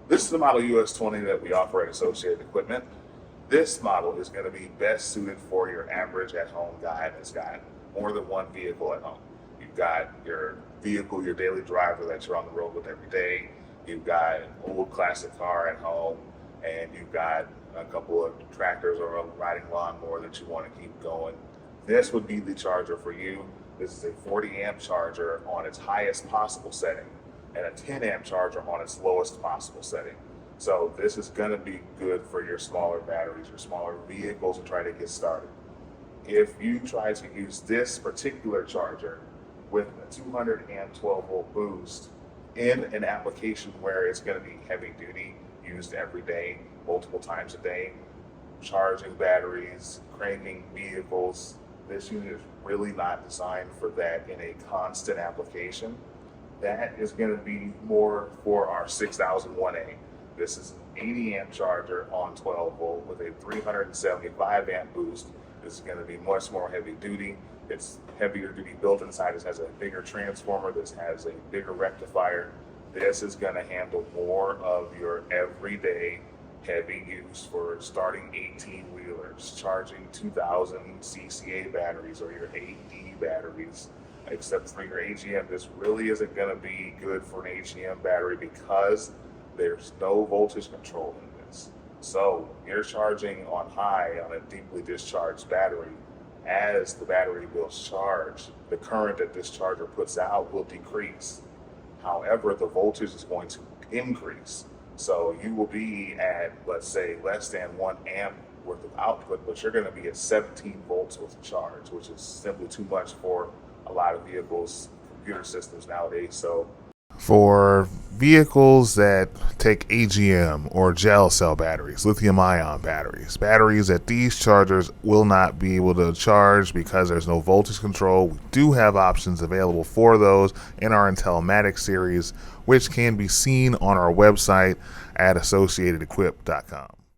This is the model US20 that we offer at Associated Equipment. This model is going to be best suited for your average at-home guy that's got more than one vehicle at home. You've got your vehicle, your daily driver that you're on the road with every day. You've got an old classic car at home, and you've got a couple of tractors or a riding lawnmower that you want to keep going. This would be the charger for you. This is a 40 amp charger on its highest possible setting and a 10 amp charger on its lowest possible setting. So this is going to be good for your smaller batteries, your smaller vehicles to try to get started. If you try to use this particular charger with a 200 amp 12 volt boost in an application where it's going to be heavy duty, used every day, multiple times a day, charging batteries, cranking vehicles, this unit is really not designed for that in a constant application. That is going to be more for our 6001A. This is an 80 amp charger on 12 volt with a 375 amp boost. This is going to be much more heavy duty. It's heavier duty built inside. This has a bigger transformer. This has a bigger rectifier. This is going to handle more of your everyday heavy use for starting 18-wheelers, charging 2000 CCA batteries or your 8D batteries. Except for your AGM, this really isn't going to be good for an AGM battery because there's no voltage control in this. So you're charging on high on a deeply discharged battery. As the battery will charge, the current that this charger puts out will decrease. However, the voltage is going to increase. So you will be at, let's say, less than 1 amp worth of output, but you're going to be at 17 volts worth of charge, which is simply too much for a lot of vehicles, computer systems nowadays. So for vehicles that take AGM or gel cell batteries, lithium-ion batteries that these chargers will not be able to charge because there's no voltage control, we do have options available for those in our Intellimatic series, which can be seen on our website at associatedequip.com.